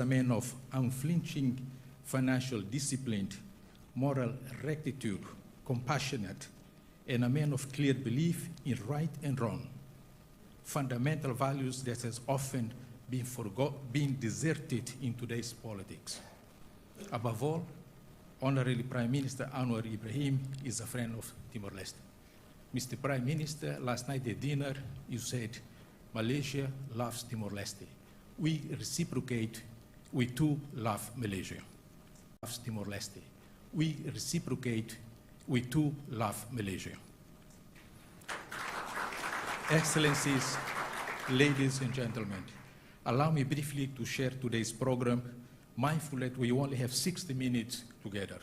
a man of unflinching financial discipline, moral rectitude, compassionate, and a man of clear belief in right and wrong, fundamental values that has often been deserted in today's politics. Above all, Honourable Prime Minister Anwar Ibrahim is a friend of Timor-Leste. Mr. Prime Minister, last night at dinner, you said, Malaysia loves Timor-Leste. We reciprocate, we too love Malaysia. Loves Timor-Leste. We reciprocate, we too love Malaysia. Excellencies, ladies and gentlemen, allow me briefly to share today's program, mindful that we only have 60 minutes together.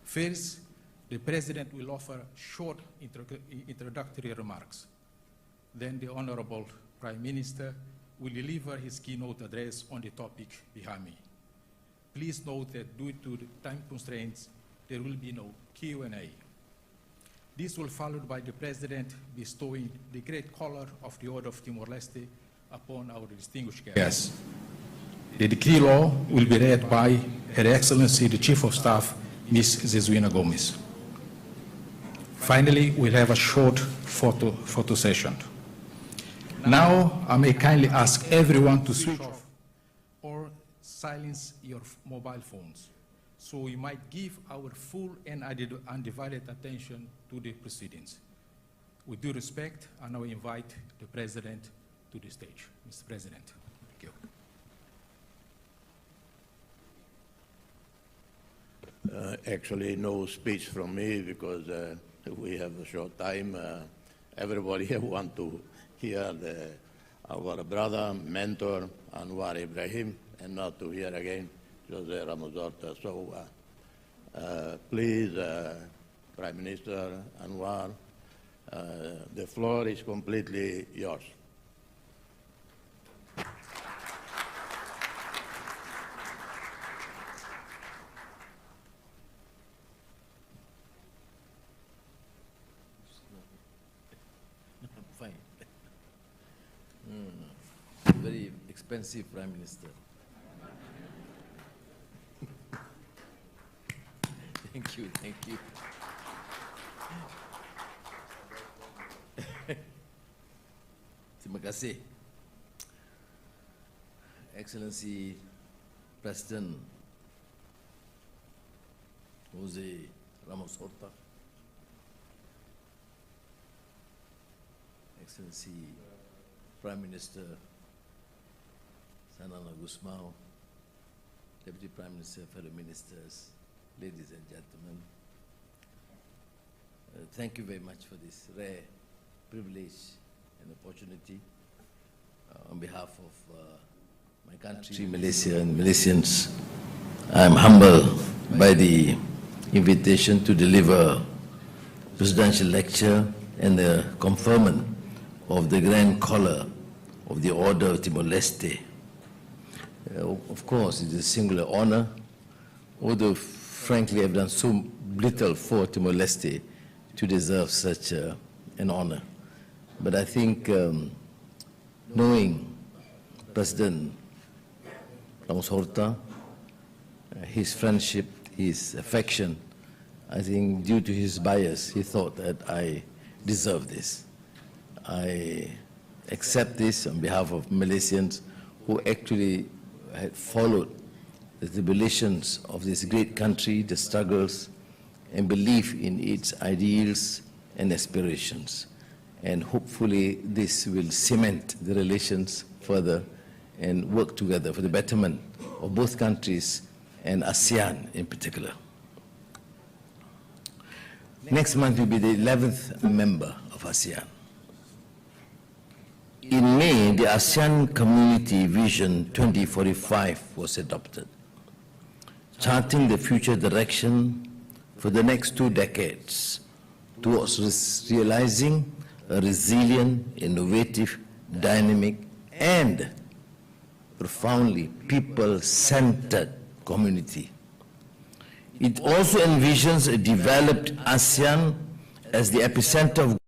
First, the President will offer short introductory remarks. Then the Honourable Prime Minister will deliver his keynote address on the topic behind me. Please note that due to the time constraints, there will be no Q&A. This will be followed by the President bestowing the Great Collar of the Order of Timor-Leste upon our distinguished guests. The decree law will be read by Her Excellency the Chief of Staff, Ms. Zezuina Gomez. Finally, we'll have a short photo session. Now, I may kindly ask everyone to switch off or silence your mobile phones, so we might give our full and undivided attention to the proceedings. With due respect, I now invite the President to the stage. Mr. President, thank you. Actually, no speech from me because we have a short time. Everybody want to hear our brother, mentor, Anwar Ibrahim, and not to hear again Jose RAMOS-HORTA. So please, Prime Minister Anwar, the floor is completely yours. Fine. Very expensive Prime Minister. Thank you, thank you. Terima kasih. Excellency President Jose RAMOS-HORTA, Excellency Prime Minister Sanana Gusmao, Deputy Prime Minister, fellow ministers, ladies and gentlemen, thank you very much for this rare privilege and opportunity. On behalf of my country, Malaysia, and Malaysians, I am humbled by the invitation to deliver presidential lecture and the conferment of the Grand Collar of the Order of Timor-Leste. Of course, it is a singular honor, although frankly I've done so little for Timor-Leste to deserve such an honor. But I think knowing President RAMOS-HORTA, his friendship, his affection, I think due to his bias, he thought that I deserve this. I accept this on behalf of Malaysians who actually had followed the tribulations of this great country, the struggles, and belief in its ideals and aspirations. And hopefully this will cement the relations further and work together for the betterment of both countries and ASEAN in particular. Next month will be the 11th member of ASEAN. In May, the ASEAN Community Vision 2045 was adopted, charting the future direction for the next 2 decades towards realizing a resilient, innovative, dynamic, and profoundly people-centered community. It also envisions a developed ASEAN as the epicenter of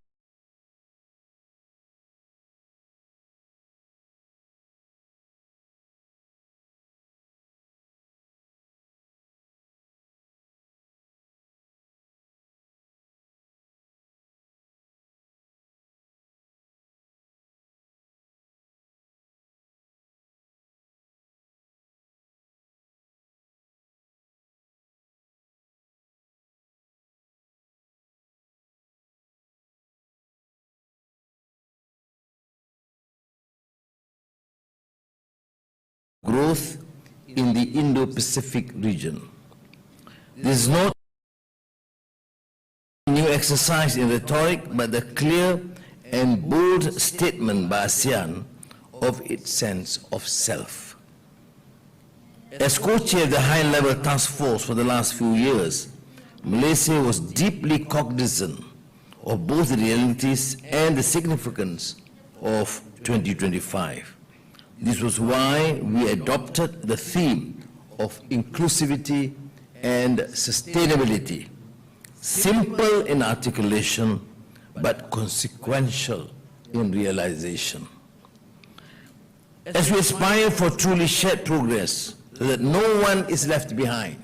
growth in the Indo-Pacific region. This is not a new exercise in rhetoric, but the clear and bold statement by ASEAN of its sense of self. As co-chair of the high-level task force for the last few years, Malaysia was deeply cognizant of both the realities and the significance of 2025. This was why we adopted the theme of inclusivity and sustainability, simple in articulation, but consequential in realization. As we aspire for truly shared progress, so that no one is left behind,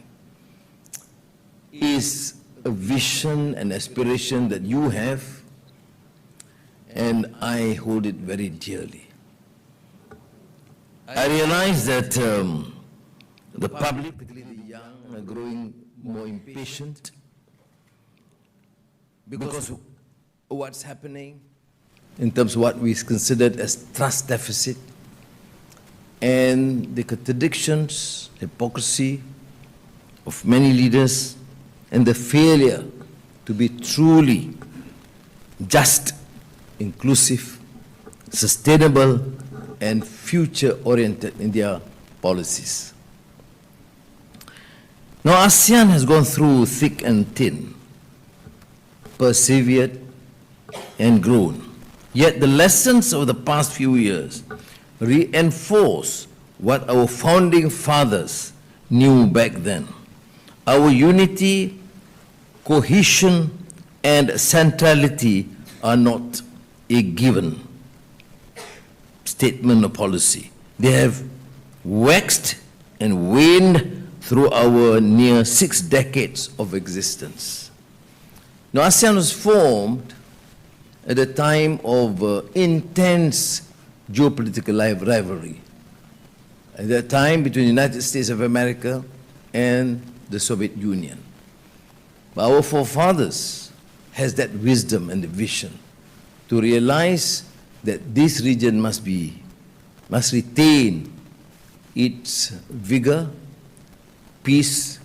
is a vision and aspiration that you have, and I hold it very dearly. I realize that the public, particularly the young, are growing more impatient because of what's happening in terms of what we considered as trust deficit and the contradictions, hypocrisy of many leaders, and the failure to be truly just, inclusive, sustainable, and future-oriented in their policies. Now, ASEAN has gone through thick and thin, persevered, and grown. Yet the lessons of the past few years reinforce what our founding fathers knew back then. Our unity, cohesion, and centrality are not a given statement of policy. They have waxed and waned through our near 6 decades of existence. Now, ASEAN was formed at a time of intense geopolitical rivalry. At that time, between the United States of America and the Soviet Union. But our forefathers has that wisdom and the vision to realize that this region must retain its vigor, peace,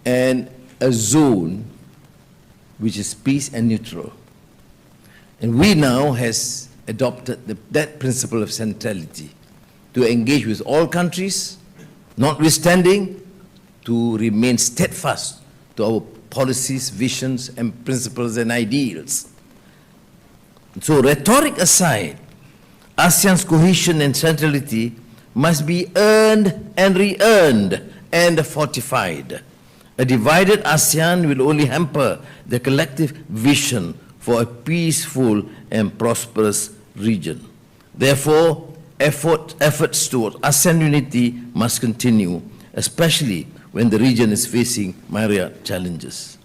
and a zone which is peace and neutral. And we now has adopted that principle of centrality to engage with all countries, notwithstanding, to remain steadfast to our policies, visions, and principles and ideals. So, rhetoric aside, ASEAN's cohesion and centrality must be earned and re-earned and fortified. A divided ASEAN will only hamper the collective vision for a peaceful and prosperous region. Therefore, efforts toward ASEAN unity must continue, especially when the region is facing myriad challenges.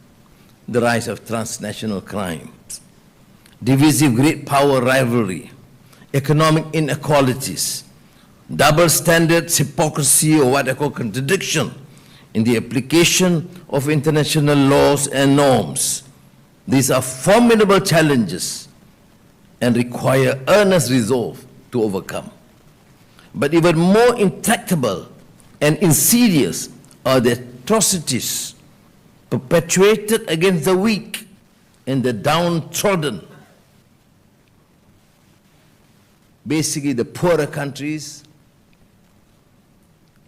The rise of transnational crime, divisive great power rivalry, economic inequalities, double standards, hypocrisy, or what I call contradiction in the application of international laws and norms. These are formidable challenges and require earnest resolve to overcome. But even more intractable and insidious are the atrocities perpetuated against the weak and the downtrodden. Basically, the poorer countries,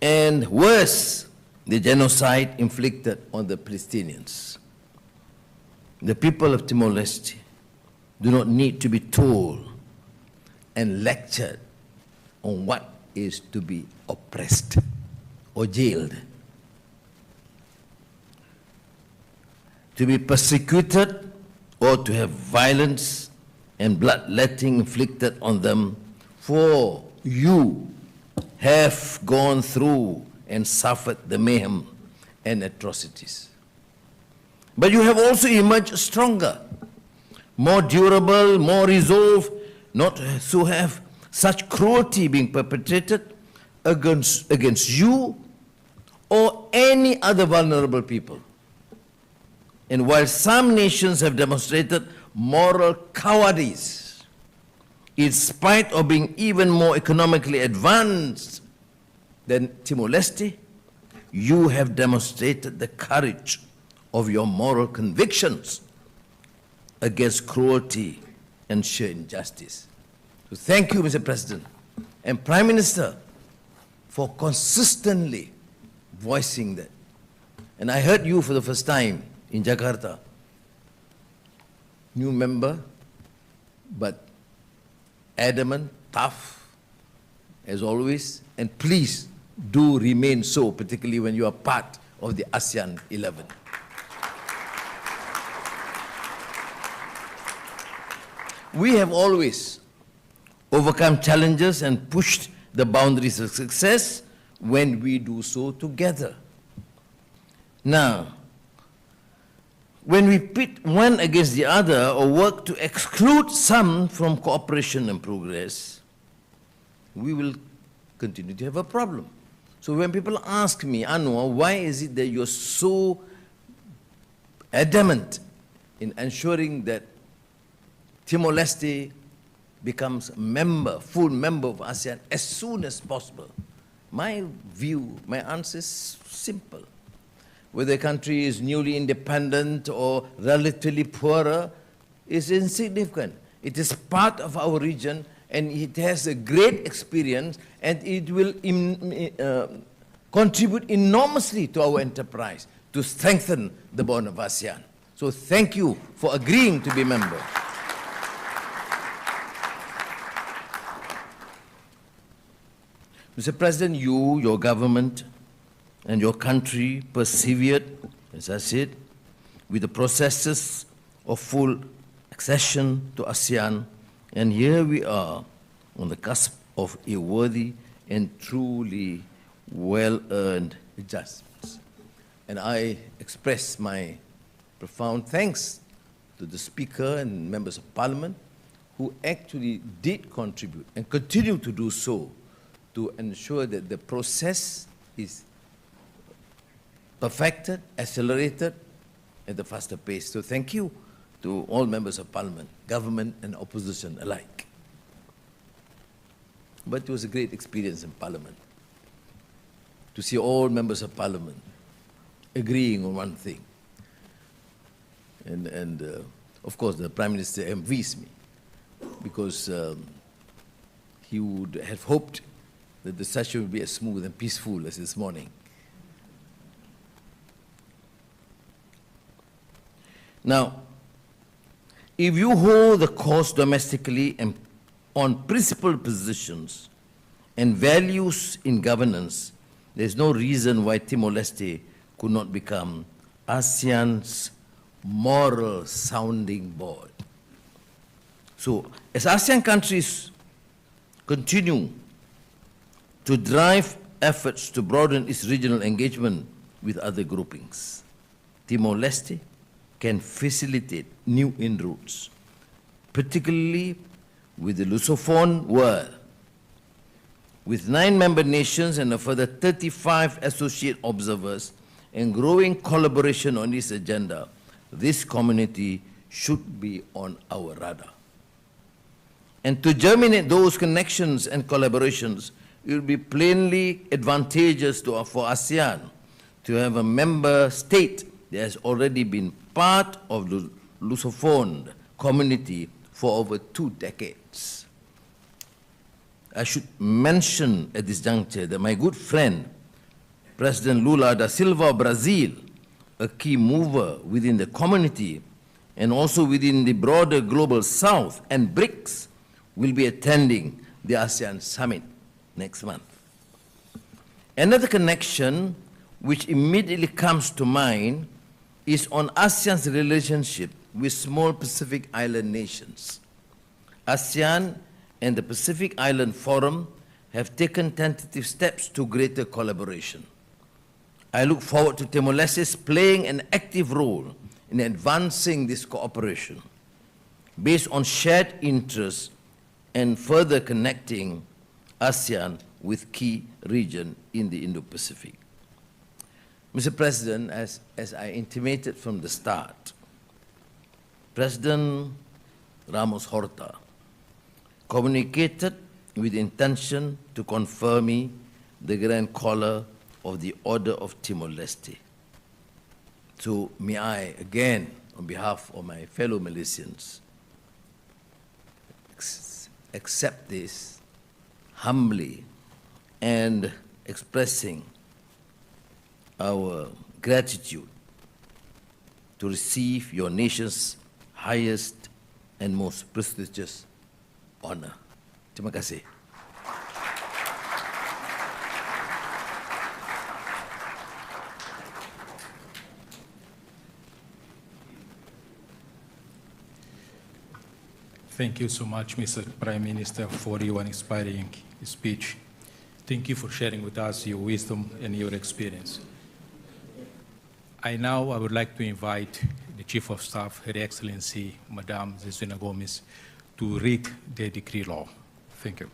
and worse, the genocide inflicted on the Palestinians. The people of Timor-Leste do not need to be told and lectured on what is to be oppressed or jailed. To be persecuted or to have violence and bloodletting inflicted on them, for you have gone through and suffered the mayhem and atrocities. But you have also emerged stronger, more durable, more resolved, not to have such cruelty being perpetrated against you or any other vulnerable people. And while some nations have demonstrated moral cowardice, in spite of being even more economically advanced then Timor-Leste, you have demonstrated the courage of your moral convictions against cruelty and sheer injustice. So thank you, Mr. President and Prime Minister, for consistently voicing that. And I heard you for the first time in Jakarta. New member, but adamant, tough, as always, and please do remain so, particularly when you are part of the ASEAN 11. We have always overcome challenges and pushed the boundaries of success when we do so together. Now, when we pit one against the other or work to exclude some from cooperation and progress, we will continue to have a problem. So when people ask me, Anwar, why is it that you're so adamant in ensuring that Timor-Leste becomes a member, full member of ASEAN as soon as possible? My view, my answer is simple. Whether a country is newly independent or relatively poorer is insignificant. It is part of our region and it has a great experience and it will contribute enormously to our enterprise to strengthen the bond of ASEAN. So thank you for agreeing to be a member. Mr. President, you, your government, and your country persevered, as I said, with the processes of full accession to ASEAN, and here we are on the cusp of a worthy and truly well-earned adjustments. And I express my profound thanks to the Speaker and members of Parliament who actually did contribute and continue to do so to ensure that the process is perfected, accelerated at a faster pace. So thank you to all members of Parliament, government and opposition alike. But it was a great experience in Parliament to see all members of Parliament agreeing on one thing. And of course, the Prime Minister envies me because he would have hoped that the session would be as smooth and peaceful as this morning. Now, if you hold the course domestically and on principled positions and values in governance, there's no reason why Timor-Leste could not become ASEAN's moral sounding board. So, as ASEAN countries continue to drive efforts to broaden its regional engagement with other groupings, Timor-Leste can facilitate new inroads, particularly with the Lusophone world. With 9 member nations and a further 35 associate observers and growing collaboration on this agenda, this community should be on our radar. And to germinate those connections and collaborations, it will be plainly advantageous for ASEAN to have a member state that has already been part of the Lusophone community for over 2 decades. I should mention at this juncture that my good friend, President Lula da Silva of Brazil, a key mover within the community and also within the broader global south and BRICS, will be attending the ASEAN Summit next month. Another connection which immediately comes to mind is on ASEAN's relationship with small Pacific Island nations. ASEAN and the Pacific Island Forum have taken tentative steps to greater collaboration. I look forward to Timor-Leste playing an active role in advancing this cooperation based on shared interests and further connecting ASEAN with key regions in the Indo-Pacific. Mr. President, as I intimated from the start, President RAMOS-HORTA communicated with intention to confer me the Grand Collar of the Order of Timor-Leste. So may I, again, on behalf of my fellow Malaysians, accept this humbly and expressing our gratitude to receive your nation's highest and most prestigious honor. Terima kasih. Thank you so much, Mr. Prime Minister, for your inspiring speech. Thank you for sharing with us your wisdom and your experience. I would like to invite the Chief of Staff, Her Excellency, Madame Zezina Gomez, to read the decree law. Thank you.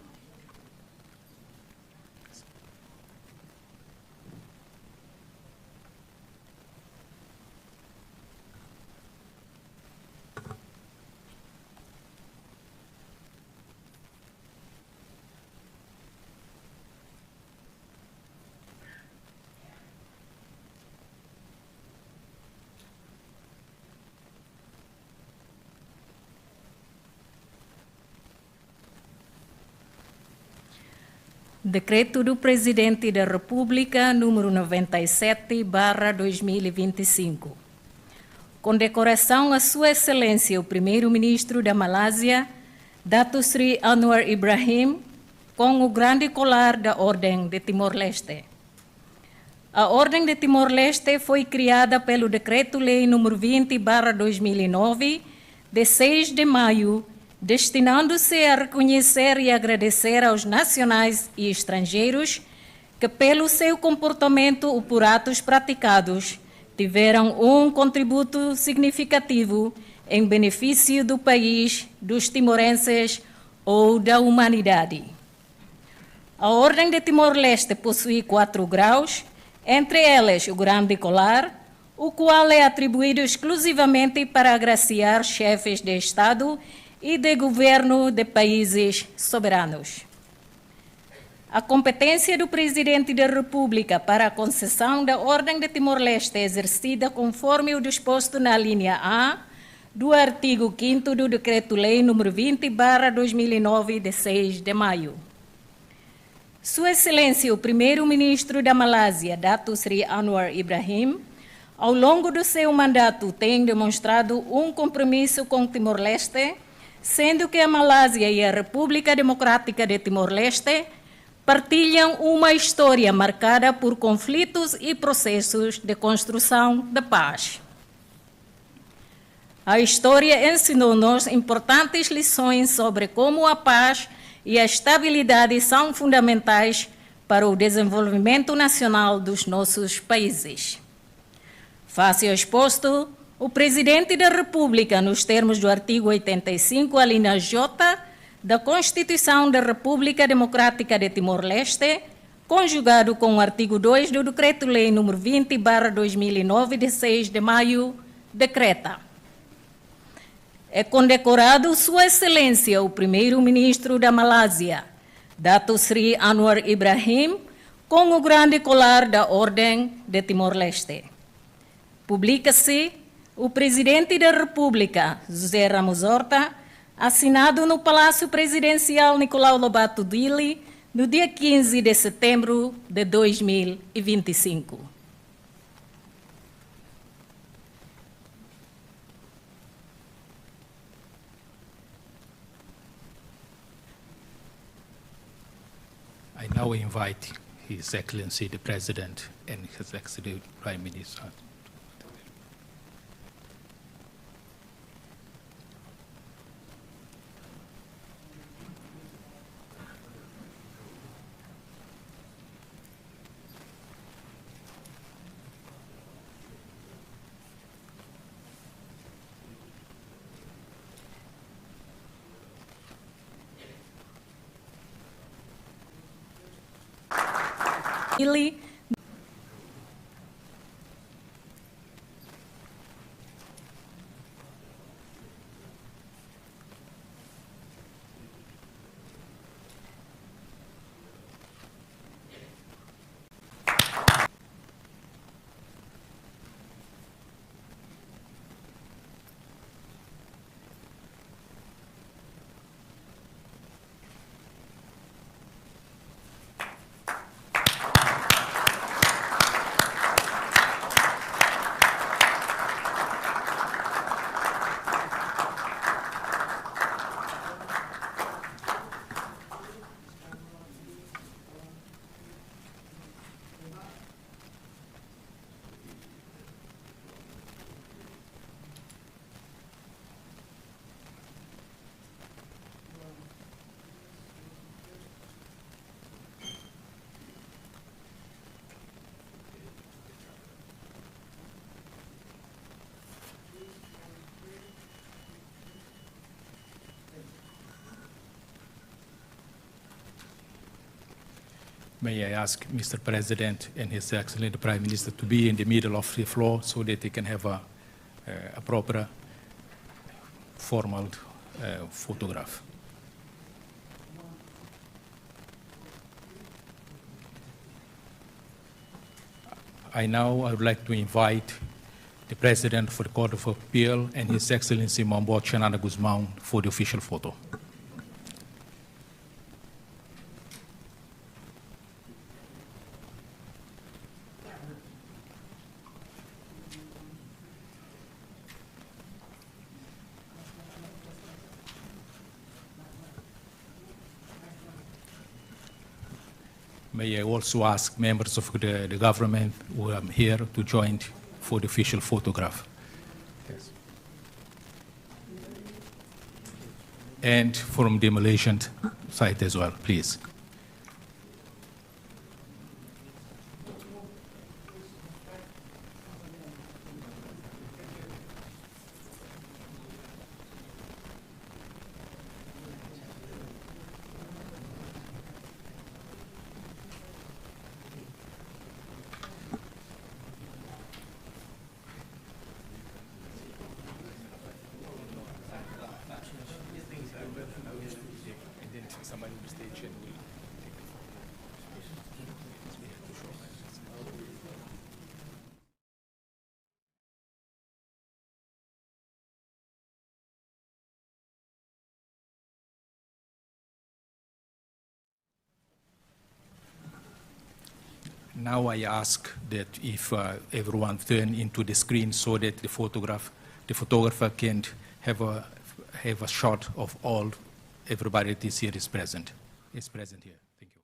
Decreto do Presidente da República, número 97/2025. Condecoração a Sua Excelência, o Primeiro-Ministro da Malásia, DATO SERI ANWAR IBRAHIM, com o Grande Colar da Ordem de Timor-Leste. A Ordem de Timor-Leste foi criada pelo Decreto-Lei número 20/2009, de 6 de maio, destinando-se a reconhecer e agradecer aos nacionais e estrangeiros que, pelo seu comportamento ou por atos praticados, tiveram um contributo significativo em benefício do país, dos timorenses ou da humanidade. A Ordem de Timor-Leste possui 4 graus, entre eles o Grande Colar, o qual é atribuído exclusivamente para agraciar chefes de Estado e de governo de países soberanos. A competência do Presidente da República para a concessão da Ordem de Timor-Leste é exercida conforme o disposto na linha A do artigo 5º do Decreto-Lei número 20/2009, de 6 de maio. Sua Excelência, o Primeiro-Ministro da Malásia, DATO SERI ANWAR IBRAHIM, ao longo do seu mandato tem demonstrado um compromisso com Timor-Leste, sendo que a Malásia e a República Democrática de Timor-Leste partilham uma história marcada por conflitos e processos de construção da paz. A história ensinou-nos importantes lições sobre como a paz e a estabilidade são fundamentais para o desenvolvimento nacional dos nossos países. Face ao exposto, o Presidente da República, nos termos do artigo 85, a linha J, da Constituição da República Democrática de Timor-Leste, conjugado com o artigo 2 do Decreto-Lei número 20/2009, de 6 de maio, decreta: é condecorado Sua Excelência, o Primeiro-Ministro da Malásia, DATO SERI ANWAR IBRAHIM, com o Grande Colar da Ordem de Timor-Leste. Publica-se o Presidente da República, José RAMOS-HORTA, assinado no Palácio Presidencial Nicolau Lobato Dili, no dia 15 de setembro de 2025. I now invite His Excellency the President and His Excellency Prime Minister. Ele May I ask Mr. President and His Excellency the Prime Minister to be in the middle of the floor so that they can have a proper, formal photograph. I would like to invite the President for the Court of Appeal and His Excellency Mambo Chanana Guzmão for the official photo. May I also ask members of the government who are here to join for the official photograph. Yes. And from the Malaysian side as well, please. Now I ask that if everyone turn into the screen so that the photographer can have a shot of everybody that is here is present here. Thank you.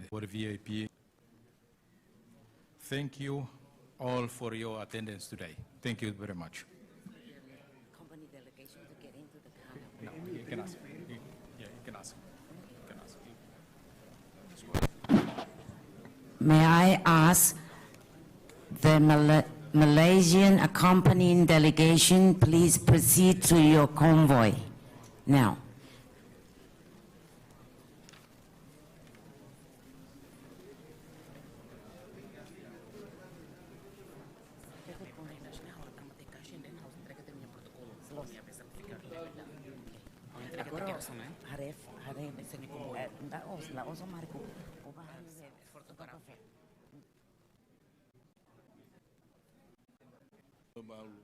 For the VIP, thank you all for your attendance today. Thank you very much. Company delegation to get into the camera. No, you can ask. Yeah, you can ask. May I ask the Malaysian accompanying delegation, please proceed to your convoy now. Malu.